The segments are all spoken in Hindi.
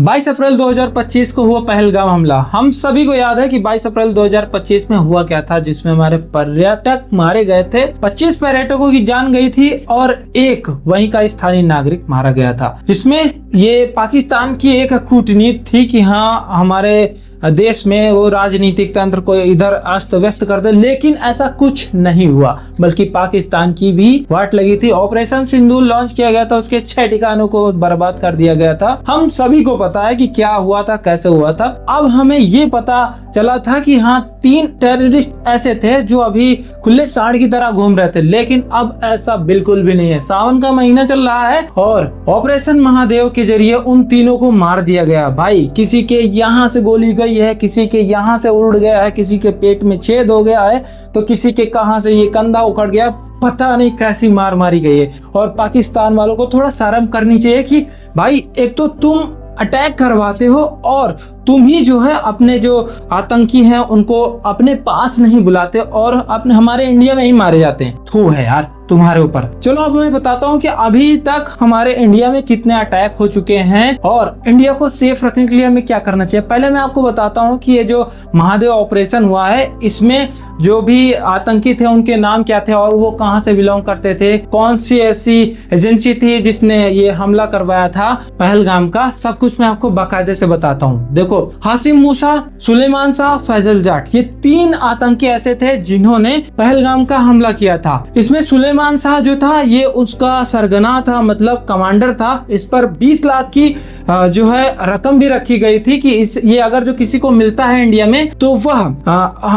22 अप्रैल 2025 को हुआ पहलगाम हमला। हम सभी को याद है कि 22 अप्रैल 2025 में हुआ क्या था, जिसमें हमारे पर्यटक मारे गए थे, 25 पर्यटकों की जान गई थी और एक वहीं का स्थानीय नागरिक मारा गया था। जिसमें ये पाकिस्तान की एक कूटनीति थी कि हाँ, हमारे देश में वो राजनीतिक तंत्र को इधर अस्त व्यस्त कर दे, लेकिन ऐसा कुछ नहीं हुआ, बल्कि पाकिस्तान की भी वाट लगी थी। ऑपरेशन सिंदूर लॉन्च किया गया था, उसके 6 ठिकानों को बर्बाद कर दिया गया था। हम सभी को पता है कि क्या हुआ था, कैसे हुआ था। अब हमें ये पता चला था कि हाँ, 3 टेररिस्ट ऐसे थे जो अभी खुले सांड की तरह घूम रहे थे, लेकिन अब ऐसा बिल्कुल भी नहीं है। सावन का महीना चल रहा है और ऑपरेशन महादेव के जरिए उन तीनों को मार दिया गया। भाई, किसी के यहाँ से गोली गई है, किसी के यहाँ से उड़ गया है, किसी के पेट में छेद हो गया है, तो किसी के कहाँ से ये कंधा उखड़ गया, पता नहीं कैसी मार मारी गई है। और पाकिस्तान वालों को थोड़ा शर्म करनी चाहिए कि भाई, एक तो तुम अटैक करवाते हो और तुम ही जो है अपने जो आतंकी हैं उनको अपने पास नहीं बुलाते और अपने हमारे इंडिया में ही मारे जाते हैं। थू है यार तुम्हारे ऊपर। चलो अब मैं बताता हूँ कि अभी तक हमारे इंडिया में कितने अटैक हो चुके हैं और इंडिया को सेफ रखने के लिए हमें क्या करना चाहिए। पहले मैं आपको बताता हूँ कि ये जो महादेव ऑपरेशन हुआ है, इसमें जो भी आतंकी थे उनके नाम क्या थे और वो कहाँ से बिलोंग करते थे, कौन सी ऐसी एजेंसी थी जिसने ये हमला करवाया था पहलगाम का, सब कुछ मैं आपको बाकायदे से बताता हूँ। देखो, हाशिम मूसा, सुलेमान शाह, फैजल जाट, ये 3 आतंकी ऐसे थे जिन्होंने पहलगाम का हमला किया था। इसमें सुलेमान शाह जो था ये उसका सरगना था, मतलब कमांडर था। इस पर 20 लाख की जो है रकम भी रखी गई थी कि ये अगर जो किसी को मिलता है इंडिया में तो वह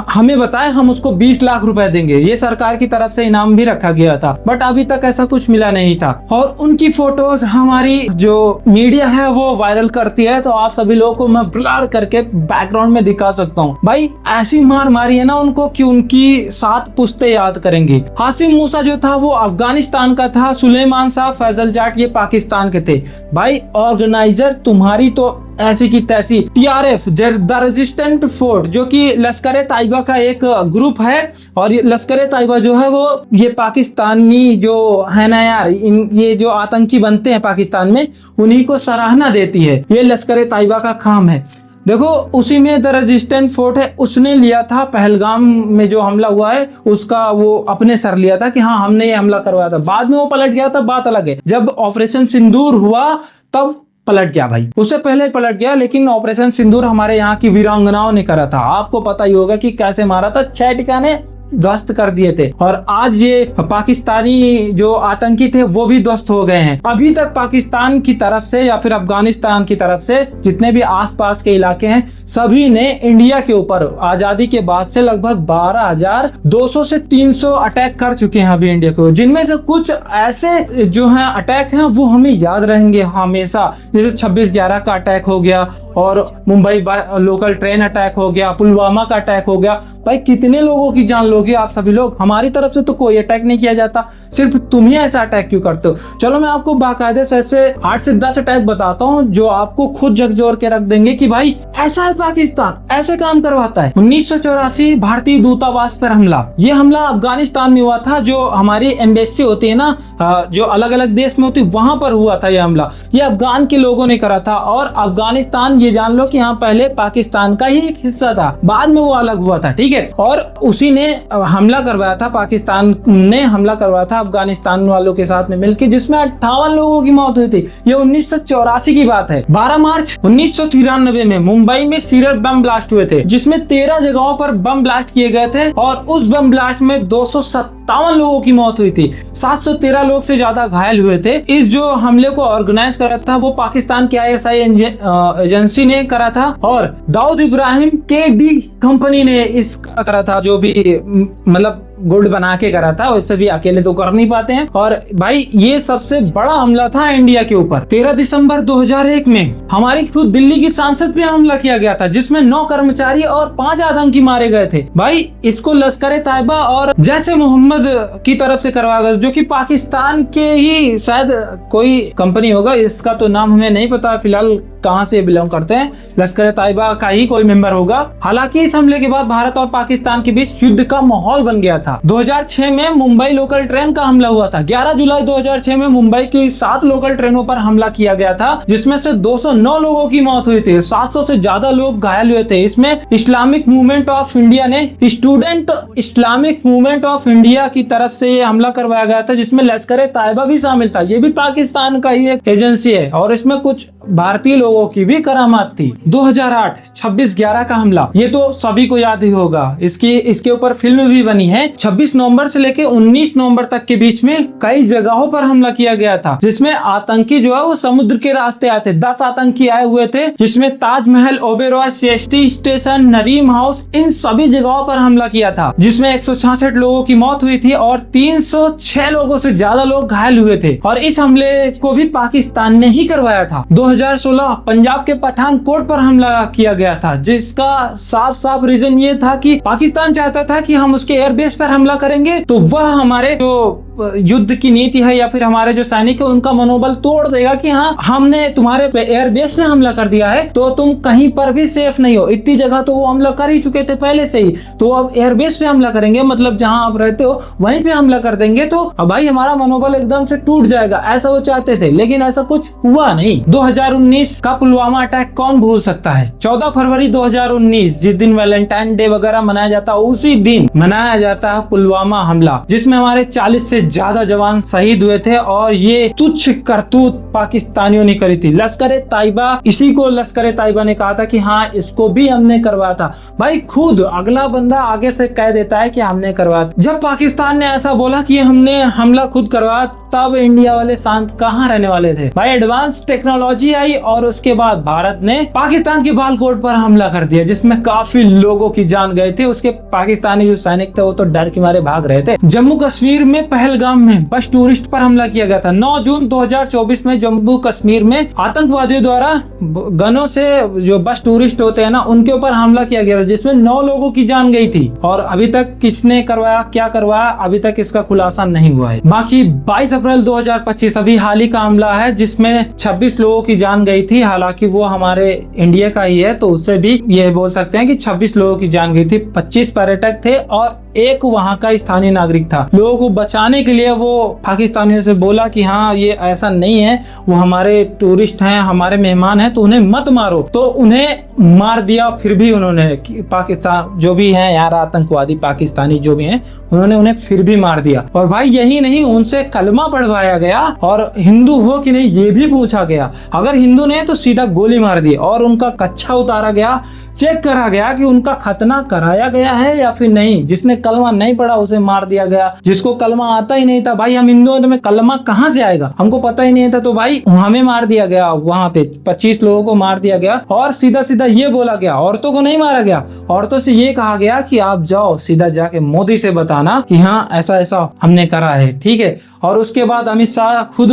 हमें बताए, हम उसको 20 लाख रुपए देंगे। ये सरकार की तरफ से इनाम भी रखा गया था, बट अभी तक ऐसा कुछ मिला नहीं था। और उनकी फोटोज हमारी जो मीडिया है वो वायरल करती है, तो आप सभी लोगों को मैं ब्लर करके बैकग्राउंड में दिखा सकता हूँ। भाई, ऐसी मार मारी है ना उनको कि उनकी 7 पुश्ते याद करेंगे। हाशिम मूसा जो था वो अफगानिस्तान का था, सुलेमान शाह, फैजल जाट ये पाकिस्तान के थे। भाई, ऑर्गेनाइजर तुम्हारी तो ऐसी की तैसी। TRF द रेजिस्टेंट फोर्स जो कि लश्कर ताइबा का एक ग्रुप है, और ये लश्कर ताइबा जो है वो ये पाकिस्तानी जो है ना यार, ये जो आतंकी बनते हैं पाकिस्तान में, उन्हीं को सराहना देती है। ये लश्कर ताइबा का काम है। देखो, उसी में द रेजिस्टेंट फोर्ट है, उसने लिया था पहलगाम में जो हमला हुआ है उसका वो अपने सर लिया था कि हाँ, हमने ये हमला करवाया था। बाद में वो पलट गया था, बात अलग है। जब ऑपरेशन सिंदूर हुआ तब पलट गया भाई, उससे पहले पलट गया, लेकिन ऑपरेशन सिंदूर हमारे यहाँ की वीरांगनाओं ने करा था। आपको पता ही होगा कि कैसे मारा था, 6 ठिकाने ध्वस्त कर दिए थे। और आज ये पाकिस्तानी जो आतंकी थे वो भी ध्वस्त हो गए हैं। अभी तक पाकिस्तान की तरफ से या फिर अफगानिस्तान की तरफ से जितने भी आसपास के इलाके हैं, सभी ने इंडिया के ऊपर आजादी के बाद से लगभग 12,200 से 300 अटैक कर चुके हैं अभी इंडिया को, जिनमें से कुछ ऐसे जो है अटैक हैं वो हमें याद रहेंगे हमेशा। जैसे 26/11 का अटैक हो गया और मुंबई लोकल ट्रेन अटैक हो गया, पुलवामा का अटैक हो गया। भाई, कितने लोगों की जान लोगे आप सभी लोग। हमारी तरफ से तो कोई अटैक नहीं किया जाता, सिर्फ तुम ही ऐसा अटैक क्यों करते हो। चलो मैं आपको बाकायदे से ऐसे 8 से 10 अटैक बताता हूँ जो आपको खुद झकझोर के रख देंगे कि भाई, ऐसा है पाकिस्तान, ऐसे काम करवाता है। 1984 भारतीय दूतावास पर हमला। ये हमला अफगानिस्तान में हुआ था। जो हमारी एम्बेसी होती है ना, जो अलग अलग देश में होती है, वहां पर हुआ था ये हमला। ये अफगान के लोगों ने करा था और अफगानिस्तान, ये जान लो कि यहाँ पहले पाकिस्तान का ही एक हिस्सा था, बाद में वो अलग हुआ था, ठीक है। और उसी ने हमला करवाया था, पाकिस्तान ने हमला करवाया था अफगानिस्तान वालों के साथ में मिलकर, जिसमें 58 लोगों की मौत हुई थी। ये 1984 की बात है। 12 मार्च 1993 में मुंबई में सीरियल बम ब्लास्ट हुए थे, जिसमें 13 जगहों पर बम ब्लास्ट किए गए थे और उस बम ब्लास्ट में 257 लोगों की मौत हुई थी। 713 लोग से ज्यादा घायल हुए थे। इस जो हमले को ऑर्गेनाइज करा था वो पाकिस्तान की ISI एजेंसी ने करा था और दाऊद इब्राहिम KD कंपनी ने इस करा था, जो भी मतलब गुड बना के करा था। वैसे भी अकेले तो कर नहीं पाते हैं। और भाई, ये सबसे बड़ा हमला था इंडिया के ऊपर। 13 दिसंबर 2001 में हमारी खुद दिल्ली की सांसद पे हमला किया गया था, जिसमें 9 कर्मचारी और 5 आतंकी मारे गए थे। भाई, इसको लश्कर ताइबा और जैसे मोहम्मद की तरफ से करवाया गया, जो कि पाकिस्तान के ही शायद कोई कंपनी होगा, इसका तो नाम हमें नहीं पता फिलहाल कहां से बिलोंग करते हैं। लश्कर ताइबा का ही कोई मेंबर होगा। हालांकि इस हमले के बाद भारत और पाकिस्तान के बीच युद्ध का माहौल बन गया था। था। 2006 में मुंबई लोकल ट्रेन का हमला हुआ था। 11 जुलाई 2006 में मुंबई की 7 लोकल ट्रेनों पर हमला किया गया था, जिसमें से 209 लोगों की मौत हुई थी, 700 से ज्यादा लोग घायल हुए थे। इसमें इस्लामिक मूवमेंट ऑफ इंडिया ने student Islamic movement of India की तरफ से ये हमला करवाया गया था, जिसमें लश्कर तैयबा भी शामिल था। ये भी पाकिस्तान का ही एक एजेंसी है और इसमें कुछ भारतीय लोगों की भी करामात थी। 2008 26/11 का हमला, ये तो सभी को याद ही होगा। इसके ऊपर फिल्म भी बनी है। 26 नवंबर से लेकर 19 नवंबर तक के बीच में कई जगहों पर हमला किया गया था, जिसमें आतंकी जो है वो समुद्र के रास्ते आए थे। 10 आतंकी आए हुए थे, जिसमें Taj Mahal, Oberoi, CST station, Nariman house, इन सभी जगहों पर हमला किया था, जिसमें 166 लोगों की मौत हुई थी और 306 लोगों से ज्यादा लोग घायल हुए थे। और इस हमले को भी पाकिस्तान ने ही करवाया था। 2016 पंजाब के पठानकोट पर हमला किया गया था, जिसका साफ साफ रीजन ये था कि पाकिस्तान चाहता था कि हम उसके एयरबेस पर हमला करेंगे तो वह हमारे जो युद्ध की नीति है या फिर हमारे जो सैनिक है उनका मनोबल तोड़ देगा कि हाँ, हमने तुम्हारे एयरबेस में हमला कर दिया है तो तुम कहीं पर भी सेफ नहीं हो। इतनी जगह तो वो हमला कर ही चुके थे पहले से ही, तो अब एयरबेस पे हमला करेंगे, मतलब जहां आप रहते हो वहीं पे हमला कर देंगे तो अब भाई हमारा मनोबल एकदम से टूट जाएगा, ऐसा वो चाहते थे। लेकिन ऐसा कुछ हुआ नहीं। 2019 का पुलवामा अटैक कौन भूल सकता है। 14 फरवरी 2019, जिस दिन वैलेंटाइन डे वगैरह मनाया जाता है, उसी दिन मनाया जाता है पुलवामा हमला, जिसमें हमारे 40 से ज्यादा जवान शहीद हुए थे। और ये तुच्छ करतूत पाकिस्तानियों ने करी थी। लश्कर तैयबा, इसी को लश्कर तैयबा ने कहा था कि हाँ, इसको भी हमने करवाया था। भाई खुद अगला बंदा आगे से कह देता है कि हमने करवाया। जब पाकिस्तान ने ऐसा बोला कि हमने हमला खुद करवाया, तब इंडिया वाले शांत कहाँ रहने वाले थे। भाई एडवांस टेक्नोलॉजी आई और उसके बाद भारत ने पाकिस्तान के बालाकोट पर हमला कर दिया, जिसमें काफी लोगों की जान गए थे। उसके पाकिस्तानी जो सैनिक थे वो तो डर के मारे भाग रहे थे। जम्मू कश्मीर में पहलगाम में बस टूरिस्ट पर हमला किया गया था। 9 जून 2024 में जम्मू कश्मीर में आतंकवादियों द्वारा गनों से जो बस टूरिस्ट होते हैं ना, उनके ऊपर हमला किया गया था, जिसमें 9 लोगों की जान गई थी। और अभी तक किसने करवाया, क्या करवाया, अभी तक इसका खुलासा नहीं हुआ है। बाकी 22 अप्रैल 2025 अभी हाल ही का हमला है, जिसमें 26 लोगों की जान गई थी। हालांकि वो हमारे इंडिया का ही है, तो उससे भी ये बोल सकते हैं कि 26 लोगों की जान गई थी। 25 पर्यटक थे और एक वहाँ का स्थानीय नागरिक था। लोगों को बचाने के लिए वो पाकिस्तानियों से बोला कि हाँ, ये ऐसा नहीं है, वो हमारे टूरिस्ट हैं, हमारे मेहमान हैं, तो उन्हें मत मारो। तो उन्हें मार दिया। फिर भी उन्होंने, पाकिस्तान जो भी हैं यार, आतंकवादी पाकिस्तानी जो भी हैं, उन्होंने उन्हें फिर भी मार दिया। और भाई यही नहीं, उनसे कलमा पढ़वाया गया और हिंदू हो कि नहीं ये भी पूछा गया। अगर हिंदू नहीं तो सीधा गोली मार दी और उनका कच्छा उतारा गया, चेक करा गया कि उनका खतना कराया गया है या फिर नहीं। जिसने कलमा नहीं पढ़ा उसे मार दिया गया, जिसको कलमा आता ही नहीं था। भाई हम हिंदू हैं तो में कलमा कहाँ से आएगा, हमको पता ही नहीं था, तो भाई हमें मार दिया गया। वहां पे 25 लोगों को मार दिया गया और सीधा सीधा ये बोला गया, औरतों को नहीं मारा गया, औरतों से ये कहा गया कि आप जाओ सीधा जाके मोदी से बताना कि हाँ ऐसा ऐसा हमने करा है, ठीक है। और उसके बाद अमित शाह खुद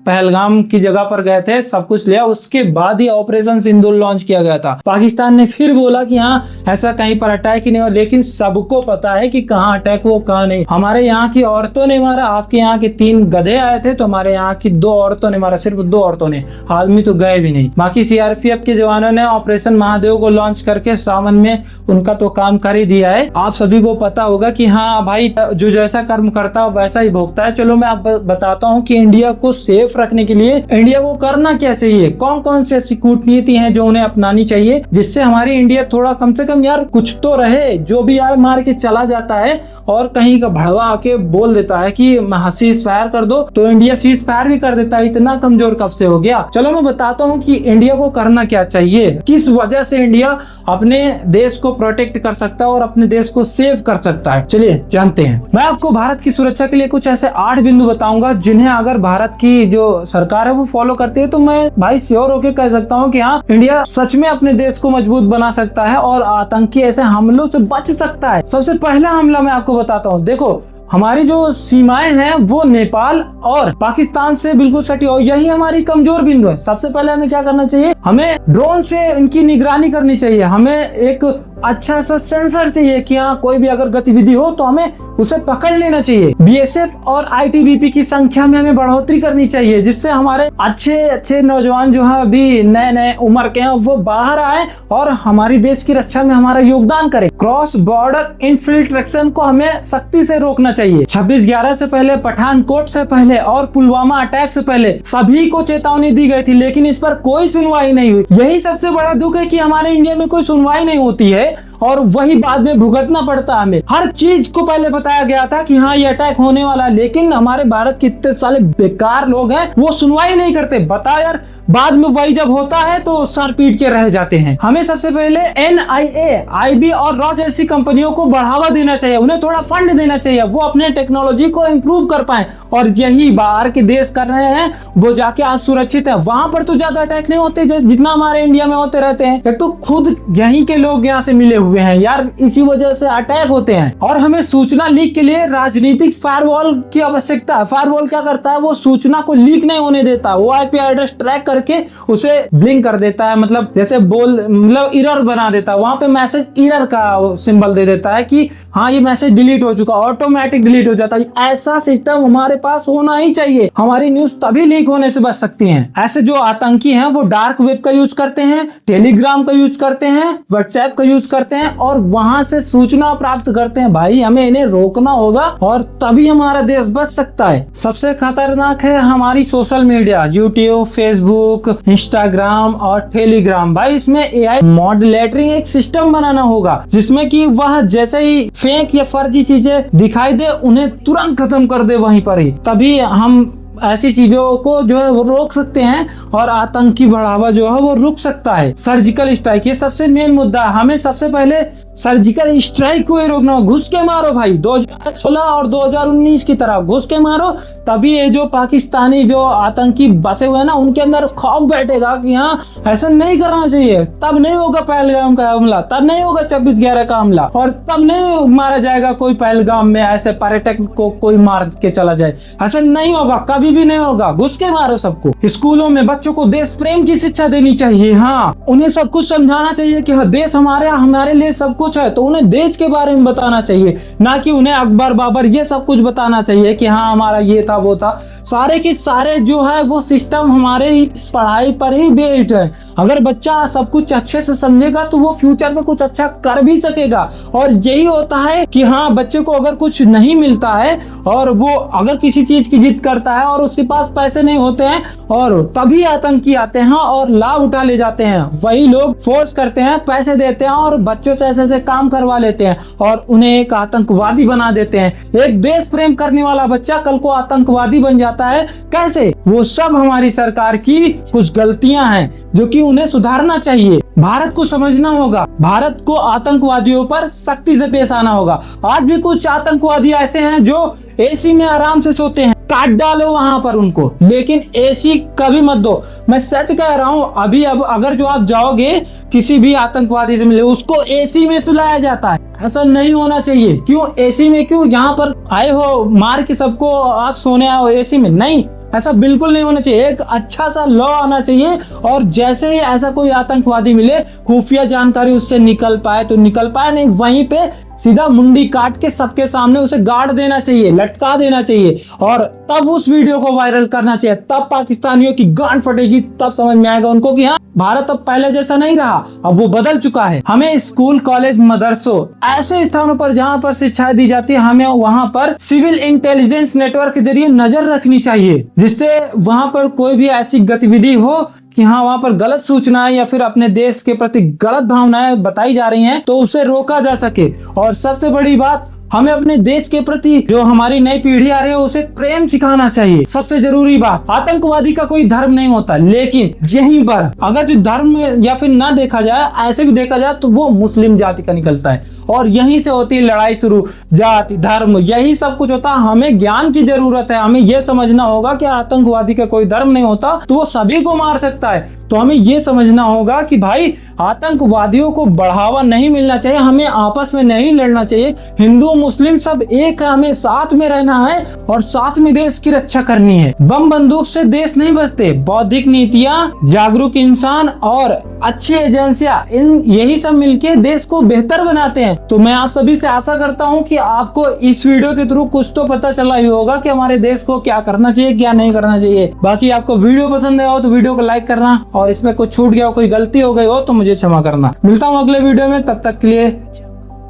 पहलगाम की जगह पर गए थे, सब कुछ लिया, उसके बाद ही ऑपरेशन सिंदूर लॉन्च किया गया था। पाकिस्तान ने फिर बोला कि हाँ ऐसा कहीं पर अटैक ही नहीं हुआ, लेकिन सबको पता है कि कहाँ अटैक वो कहाँ नहीं। हमारे यहाँ की औरतों ने मारा, आपके यहाँ के 3 गधे आए थे तो हमारे यहाँ की 2 औरतों ने मारा, सिर्फ 2 औरतों ने, आदमी तो गए भी नहीं। बाकी सीआरपीएफ के जवानों ने ऑपरेशन महादेव को लॉन्च करके सावन में उनका तो काम कर ही दिया है। आप सभी को पता होगा कि हाँ भाई, जो जैसा कर्म करता है वैसा ही भोगता है। चलो मैं आप बताता हूँ कि इंडिया को सेफ रखने के लिए इंडिया को करना क्या चाहिए, कौन कौन सी ऐसी कूटनीति है जो उन्हें अपनानी चाहिए, जिससे हमारी इंडिया थोड़ा कम से कम यार कुछ तो रहे। जो भी आए मार के चला जाता है और कहीं का भड़वा आके बोल देता है कि सीज फायर कर दो, तो इंडिया सीज फायर भी कर देता है। इतना कमजोर कब से हो गया। चलो मैं बताता हूँ कि इंडिया को करना क्या चाहिए, किस वजह से इंडिया अपने देश को प्रोटेक्ट कर सकता है और अपने देश को सेव कर सकता है। चलिए जानते हैं। मैं आपको भारत की सुरक्षा के लिए कुछ ऐसे 8 बिंदु बताऊंगा, जिन्हें अगर भारत की जो सरकार है वो फॉलो करती है तो मैं भाई श्योर होके कह सकता हूँ कि हाँ, इंडिया सच में अपने देश को मजबूत बना सकता है और आतंकी ऐसे हमलों से बच सकता है। सबसे पहला हमला मैं आपको बताता हूँ। देखो, हमारी जो सीमाएं हैं वो नेपाल और पाकिस्तान से बिल्कुल सटी, और यही हमारी कमजोर बिंदु है। सबसे पहले हमें क्या करना चाहिए, हमें ड्रोन से इनकी निगरानी करनी चाहिए। हमें एक अच्छा सा सेंसर चाहिए कि हाँ कोई भी अगर गतिविधि हो तो हमें उसे पकड़ लेना चाहिए। बीएसएफ और आईटीबीपी की संख्या में हमें बढ़ोतरी करनी चाहिए, जिससे हमारे अच्छे अच्छे नौजवान जो है अभी नए नए उम्र के हैं वो बाहर आए और हमारी देश की रक्षा में हमारा योगदान करें। क्रॉस बॉर्डर इन्फिल्ट्रेशन को हमें सख्ती से रोकना चाहिए। 26/11 से पहले, पठानकोट से पहले और पुलवामा अटैक से पहले सभी को चेतावनी दी गई थी, लेकिन इस पर कोई सुनवाई नहीं हुई। यही सबसे बड़ा दुख है कि हमारे इंडिया में कोई सुनवाई नहीं होती है और वही बाद में भुगतना पड़ता है। हमें हर चीज को पहले बताया गया था कि हाँ ये अटैक होने वाला है, लेकिन हमारे भारत के इतने साले बेकार लोग हैं वो सुनवाई नहीं करते। बता यार, बाद में वही जब होता है तो सर पीट के रह जाते हैं। हमें सबसे पहले NIA, IB और रॉ जैसी कंपनियों को बढ़ावा देना चाहिए, उन्हें थोड़ा फंड देना चाहिए, वो अपने टेक्नोलॉजी को इम्प्रूव कर पाए। और यही बाहर के देश कर रहे हैं, वो जाके आज सुरक्षित है। वहां पर तो ज्यादा अटैक नहीं होते जितना हमारे इंडिया में होते रहते हैं। एक तो खुद यहीं के लोग यहाँ से मिले हुए हैं यार, इसी वजह से अटैक होते हैं। और हमें सूचना लीक के लिए राजनीतिक फायरवॉल की आवश्यकता है। फायरवॉल क्या करता है, वो सूचना को लीक नहीं होने देता, वो IP एड्रेस ट्रैक करके उसे ब्लिंक कर देता है, मतलब जैसे मतलब एरर बना देता है। वहां पे मैसेज एरर का सिंबल दे देता है कि हाँ ये मैसेज डिलीट हो चुका, ऑटोमेटिक डिलीट हो जाता है। ऐसा सिस्टम हमारे पास होना ही चाहिए, हमारी न्यूज तभी लीक होने से बच सकती है। ऐसे जो आतंकी हैं वो डार्क वेब का यूज करते हैं, टेलीग्राम का यूज करते हैं, व्हाट्सएप का यूज करते हैं और वहां से सूचना प्राप्त करते हैं। भाई हमें इन्हें रोकना होगा और तभी हमारा देश बच सकता है। सबसे खतरनाक है हमारी social media, YouTube, Facebook, Instagram और टेलीग्राम। भाई इसमें AI मॉडरेटरिंग एक सिस्टम बनाना होगा, जिसमें कि वह जैसे ही फेक या फर्जी चीजें दिखाई दे उन्हें तुरंत खत्म कर दे वहीं पर ही। तभी हम ऐसी चीजों को जो है वो रोक सकते हैं और आतंकी बढ़ावा जो है वो रुक सकता है। सर्जिकल स्ट्राइक ये सबसे मेन मुद्दा है। हमें सबसे पहले सर्जिकल स्ट्राइक को ही रोकना हो। घुस के मारो भाई, 2016 और 2019 की तरह घुस के मारो, तभी ये जो पाकिस्तानी जो आतंकी बसे हुए हैं ना उनके अंदर खौफ बैठेगा कि हाँ ऐसा नहीं करना चाहिए। तब नहीं होगा पहलगाम का हमला, तब नहीं होगा 26/11 का हमला, और तब नहीं मारा जाएगा कोई पहलगाम में ऐसे पर्यटक को कोई मार के चला जाए। ऐसा नहीं होगा, कभी भी नहीं होगा। घुस के मारो सबको। स्कूलों में बच्चों को देश प्रेम की शिक्षा देनी चाहिए। हाँ उन्हें सब कुछ समझाना चाहिए कि हाँ देश हमारे लिए सब कुछ है, तो उन्हें देश के बारे में बताना चाहिए, ना कि उन्हें अकबर बाबर ये सब कुछ बताना चाहिए कि हाँ हमारा ये था वो था। सारे के सारे जो है वो सिस्टम हमारे इस पढ़ाई पर ही बेस्ड है। अगर बच्चा सब कुछ अच्छे से समझेगा तो वो फ्यूचर में कुछ अच्छा कर भी सकेगा। और यही होता है कि हाँ बच्चे को अगर कुछ नहीं मिलता है और वो अगर किसी चीज की जिद करता है और उसके पास पैसे नहीं होते हैं, और तभी आतंकी आते हैं और लाभ उठा ले जाते हैं। वही लोग फोर्स करते हैं, पैसे देते हैं और बच्चों से ऐसे काम करवा लेते हैं और उन्हें एक आतंकवादी बना देते हैं। एक देश प्रेम करने वाला बच्चा कल को आतंकवादी बन जाता है। कैसे? वो सब हमारी सरकार की कुछ गलतियां हैं जो कि उन्हें सुधारना चाहिए। भारत को समझना होगा, भारत को आतंकवादियों पर सख्ती से पेश आना होगा। आज भी कुछ आतंकवादी ऐसे हैं जो AC में आराम से सोते हैं, काट डालो वहां पर उनको, लेकिन AC कभी मत दो। मैं सच कह रहा हूं, अभी अब अगर जो आप जाओगे किसी भी आतंकवादी से मिले, उसको AC में सुलाया जाता है। ऐसा नहीं होना चाहिए। क्यों AC में? क्यों यहाँ पर आए हो मार के सबको आप सोने आए हो AC में? नहीं, ऐसा बिल्कुल नहीं होना चाहिए। एक अच्छा सा लॉ आना चाहिए और जैसे ही ऐसा कोई आतंकवादी मिले, खुफिया जानकारी उससे निकल पाए तो निकल पाए, नहीं वहीं पे सीधा मुंडी काट के सबके सामने उसे गाड़ देना चाहिए, लटका देना चाहिए और तब उस वीडियो को वायरल करना चाहिए। तब पाकिस्तानियों की गांड फटेगी, तब समझ में आएगा उनको कि हाँ भारत अब पहले जैसा नहीं रहा, अब वो बदल चुका है। हमें स्कूल, कॉलेज, मदरसों ऐसे स्थानों पर जहाँ पर शिक्षाएं दी जाती है, हमें वहाँ पर सिविल इंटेलिजेंस नेटवर्क के जरिए नजर रखनी चाहिए, जिससे वहाँ पर कोई भी ऐसी गतिविधि हो कि हाँ वहाँ पर गलत सूचनाएं या फिर अपने देश के प्रति गलत भावनाएं बताई जा रही हैं तो उसे रोका जा सके। और सबसे बड़ी बात, हमें अपने देश के प्रति जो हमारी नई पीढ़ी आ रही है उसे प्रेम सिखाना चाहिए। सबसे जरूरी बात, आतंकवादी का कोई धर्म नहीं होता, लेकिन यहीं पर अगर जो धर्म या फिर ना देखा जाए, ऐसे भी देखा जाए तो वो मुस्लिम जाति का निकलता है और यहीं से होती है लड़ाई शुरू। जाति, धर्म, यही सब कुछ होता है। हमें ज्ञान की जरूरत है। हमें यह समझना होगा कि आतंकवादी का कोई धर्म नहीं होता, तो वो सभी को मार सकता है। तो हमें यह समझना होगा कि भाई आतंकवादियों को बढ़ावा नहीं मिलना चाहिए, हमें आपस में नहीं लड़ना चाहिए। हिंदू मुस्लिम सब एक है, हमें साथ में रहना है और साथ में देश की रक्षा करनी है। बम बंदूक से देश नहीं बचते, बौद्धिक नीतियाँ, जागरूक इंसान और अच्छी एजेंसियां, इन यही सब मिलके देश को बेहतर बनाते हैं। तो मैं आप सभी से आशा करता हूं कि आपको इस वीडियो के थ्रू कुछ तो पता चला ही होगा कि हमारे देश को क्या करना चाहिए, क्या नहीं करना चाहिए। बाकी आपको वीडियो पसंद आया हो तो वीडियो को लाइक करना, और इसमें कुछ छूट गया हो, कोई गलती हो गई हो तो मुझे क्षमा करना। मिलता हूँ अगले वीडियो में, तब तक के लिए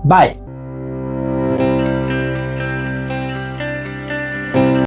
बाय।